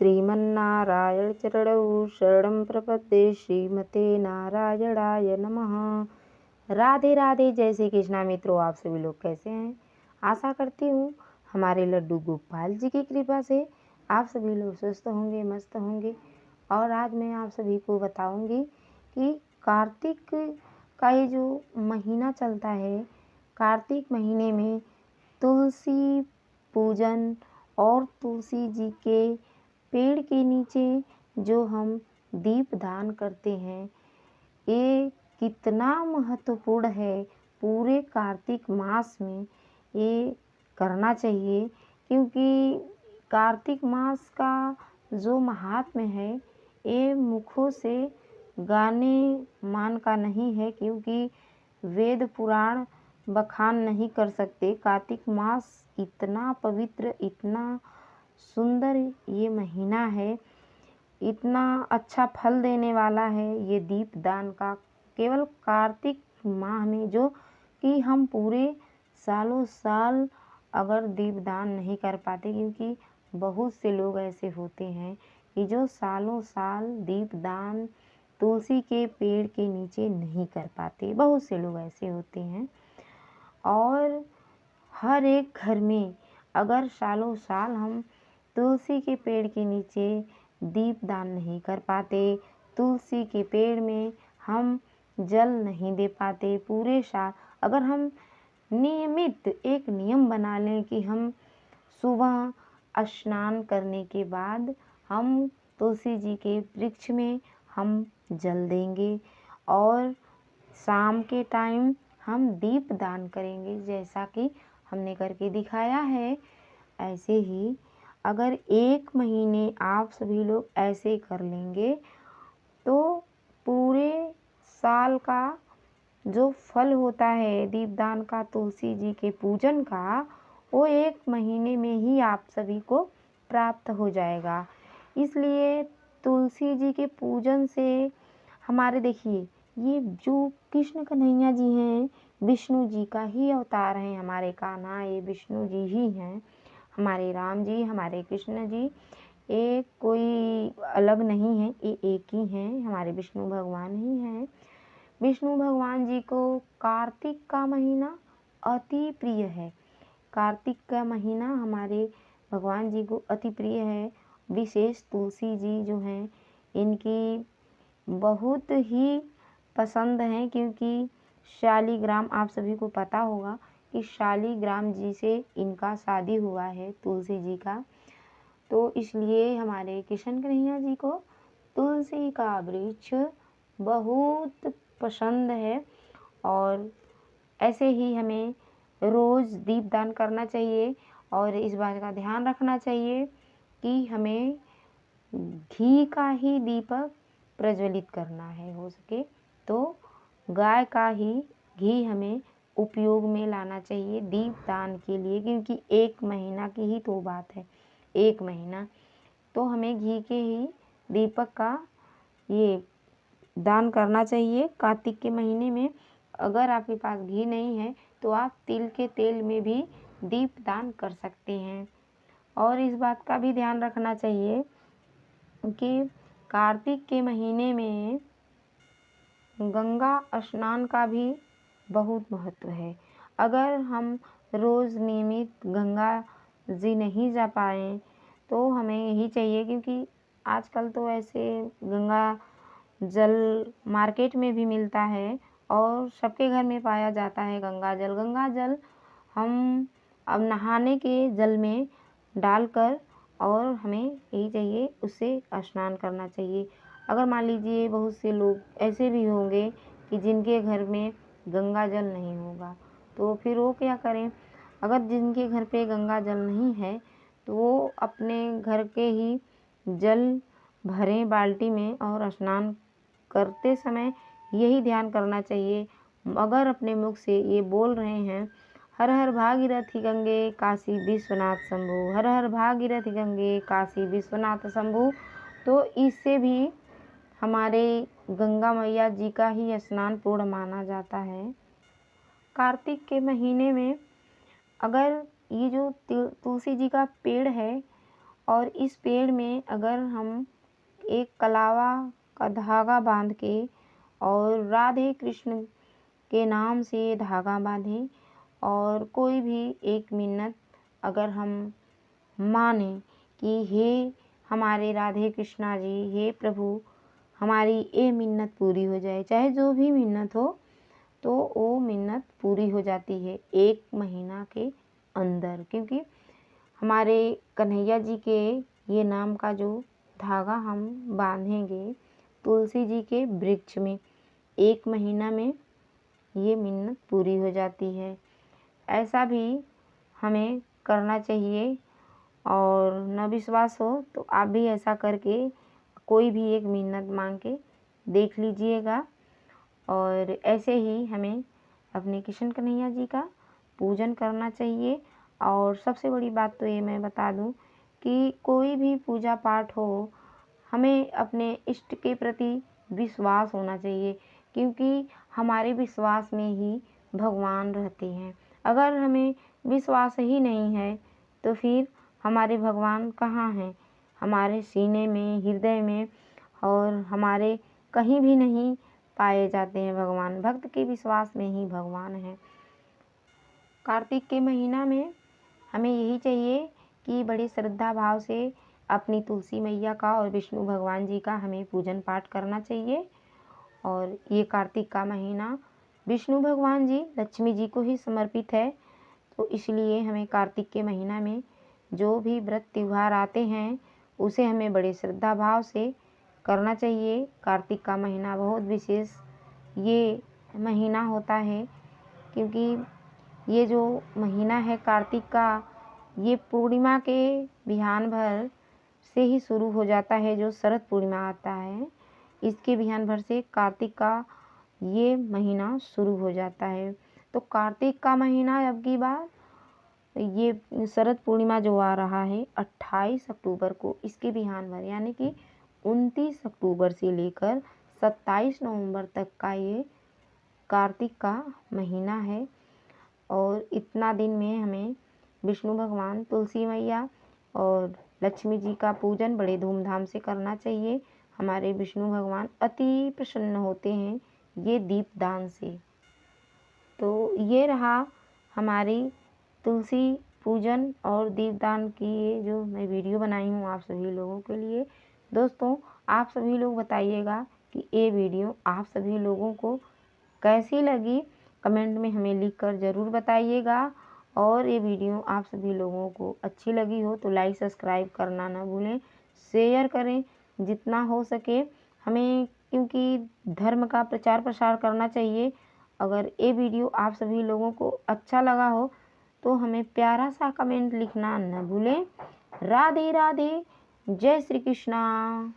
श्रीमन्नारायण चरणौ शरणं प्रपद्ये श्रीमते नारायणाय नमः। राधे राधे। जय श्री कृष्णा। मित्रों, आप सभी लोग कैसे हैं? आशा करती हूँ हमारे लड्डू गोपाल जी की कृपा से आप सभी लोग स्वस्थ होंगे, मस्त होंगे। और आज मैं आप सभी को बताऊंगी कि कार्तिक का ये जो महीना चलता है, कार्तिक महीने में तुलसी पूजन और तुलसी जी के पेड़ के नीचे जो हम दीप दान करते हैं, ये कितना महत्वपूर्ण है। पूरे कार्तिक मास में ये करना चाहिए, क्योंकि कार्तिक मास का जो महात्म्य है ये मुखों से गाने मान का नहीं है, क्योंकि वेद पुराण बखान नहीं कर सकते। कार्तिक मास इतना पवित्र, इतना सुंदर ये महीना है, इतना अच्छा फल देने वाला है ये दीप दान का। केवल कार्तिक माह में जो कि हम पूरे सालों साल अगर दीप दान नहीं कर पाते, क्योंकि बहुत से लोग ऐसे होते हैं कि जो सालों साल दीप दान तुलसी के पेड़ के नीचे नहीं कर पाते। बहुत से लोग ऐसे होते हैं। और हर एक घर में अगर सालों साल हम तुलसी के पेड़ के नीचे दीप दान नहीं कर पाते, तुलसी के पेड़ में हम जल नहीं दे पाते पूरे साल, अगर हम नियमित एक नियम बना लें कि हम सुबह स्नान करने के बाद हम तुलसी जी के वृक्ष में हम जल देंगे और शाम के टाइम हम दीप दान करेंगे, जैसा कि हमने करके दिखाया है। ऐसे ही अगर एक महीने आप सभी लोग ऐसे कर लेंगे तो पूरे साल का जो फल होता है दीपदान का, तुलसी जी के पूजन का, वो एक महीने में ही आप सभी को प्राप्त हो जाएगा। इसलिए तुलसी जी के पूजन से हमारे, देखिए, ये जो कृष्ण कन्हैया जी हैं, विष्णु जी का ही अवतार हैं। हमारे कान्हा ये विष्णु जी ही हैं, हमारे राम जी, हमारे कृष्ण जी, ये कोई अलग नहीं है, ये एक ही हैं, हमारे विष्णु भगवान ही हैं। विष्णु भगवान जी को कार्तिक का महीना अति प्रिय है। कार्तिक का महीना हमारे भगवान जी को अति प्रिय है। विशेष तुलसी जी जो हैं इनकी बहुत ही पसंद हैं, क्योंकि शालिग्राम, आप सभी को पता होगा कि शालिग्राम जी से इनका शादी हुआ है, तुलसी जी का। तो इसलिए हमारे कृष्ण कन्हैया जी को तुलसी का वृक्ष बहुत पसंद है। और ऐसे ही हमें रोज़ दीपदान करना चाहिए और इस बात का ध्यान रखना चाहिए कि हमें घी का ही दीपक प्रज्वलित करना है, हो सके तो गाय का ही घी हमें उपयोग में लाना चाहिए दीपदान के लिए, क्योंकि एक महीना की ही तो बात है, एक महीना तो हमें घी के ही दीपक का ये दान करना चाहिए कार्तिक के महीने में। अगर आपके पास घी नहीं है तो आप तिल के तेल में भी दीप दान कर सकते हैं। और इस बात का भी ध्यान रखना चाहिए कि कार्तिक के महीने में गंगा स्नान का भी बहुत महत्व है। अगर हम रोज़ नियमित गंगा जी नहीं जा पाएँ तो हमें यही चाहिए, क्योंकि आजकल तो ऐसे गंगा जल मार्केट में भी मिलता है और सबके घर में पाया जाता है गंगा जल। गंगा जल हम अब नहाने के जल में डालकर, और हमें यही चाहिए उससे स्नान करना चाहिए। अगर मान लीजिए बहुत से लोग ऐसे भी होंगे कि जिनके घर में गंगा जल नहीं होगा, तो फिर वो क्या करें? अगर जिनके घर पे गंगा जल नहीं है तो वो अपने घर के ही जल भरें बाल्टी में और स्नान करते समय यही ध्यान करना चाहिए। अगर अपने मुख से ये बोल रहे हैं, हर हर भागीरथी गंगे काशी विश्वनाथ शंभु, हर हर भागीरथी गंगे काशी विश्वनाथ शंभु, तो इससे भी हमारे गंगा मैया जी का ही स्नान पूर्ण माना जाता है। कार्तिक के महीने में अगर ये जो तुलसी जी का पेड़ है और इस पेड़ में अगर हम एक कलावा का धागा बांध के और राधे कृष्ण के नाम से धागा बांधें और कोई भी एक मिन्नत अगर हम माने कि हे हमारे राधे कृष्णा जी, हे प्रभु हमारी ये मिन्नत पूरी हो जाए, चाहे जो भी मिन्नत हो तो वो मिन्नत पूरी हो जाती है 1 महीना के अंदर। क्योंकि हमारे कन्हैया जी के ये नाम का जो धागा हम बांधेंगे तुलसी जी के वृक्ष में 1 महीना में ये मिन्नत पूरी हो जाती है। ऐसा भी हमें करना चाहिए और न विश्वास हो तो आप भी ऐसा करके कोई भी एक मिन्नत मांग के देख लीजिएगा। और ऐसे ही हमें अपने कृष्ण कन्हैया जी का पूजन करना चाहिए। और सबसे बड़ी बात तो ये मैं बता दूं कि कोई भी पूजा पाठ हो हमें अपने इष्ट के प्रति विश्वास होना चाहिए, क्योंकि हमारे विश्वास में ही भगवान रहते हैं। अगर हमें विश्वास ही नहीं है तो फिर हमारे भगवान कहाँ हैं? हमारे सीने में, हृदय में और हमारे कहीं भी नहीं पाए जाते हैं भगवान। भक्त के विश्वास में ही भगवान है। कार्तिक के महीना में हमें यही चाहिए कि बड़े श्रद्धा भाव से अपनी तुलसी मैया का और विष्णु भगवान जी का हमें पूजन पाठ करना चाहिए। और ये कार्तिक का महीना विष्णु भगवान जी, लक्ष्मी जी को ही समर्पित है, तो इसलिए हमें कार्तिक के महीना में जो भी व्रत त्यौहार आते हैं उसे हमें बड़े श्रद्धा भाव से करना चाहिए। कार्तिक का महीना बहुत विशेष ये महीना होता है, क्योंकि ये जो महीना है कार्तिक का, ये पूर्णिमा के बिहान भर से ही शुरू हो जाता है। जो शरद पूर्णिमा आता है इसके बिहान भर से कार्तिक का ये महीना शुरू हो जाता है। तो कार्तिक का महीना अब की बार ये शरद पूर्णिमा जो आ रहा है 28 अक्टूबर को, इसके बिहान भर यानी कि 29 अक्टूबर से लेकर 27 नवंबर तक का ये कार्तिक का महीना है। और इतना दिन में हमें विष्णु भगवान, तुलसी मैया और लक्ष्मी जी का पूजन बड़े धूमधाम से करना चाहिए। हमारे विष्णु भगवान अति प्रसन्न होते हैं ये दीपदान से। तो ये रहा हमारी तुलसी पूजन और दीपदान की ये जो मैं वीडियो बनाई हूँ आप सभी लोगों के लिए। दोस्तों, आप सभी लोग बताइएगा कि ये वीडियो आप सभी लोगों को कैसी लगी, कमेंट में हमें लिखकर ज़रूर बताइएगा। और ये वीडियो आप सभी लोगों को अच्छी लगी हो तो लाइक सब्सक्राइब करना ना भूलें, शेयर करें जितना हो सके हमें, क्योंकि धर्म का प्रचार प्रसार करना चाहिए। अगर ये वीडियो आप सभी लोगों को अच्छा लगा हो तो हमें प्यारा सा कमेंट लिखना न भूलें। राधे राधे, जय श्री कृष्णा।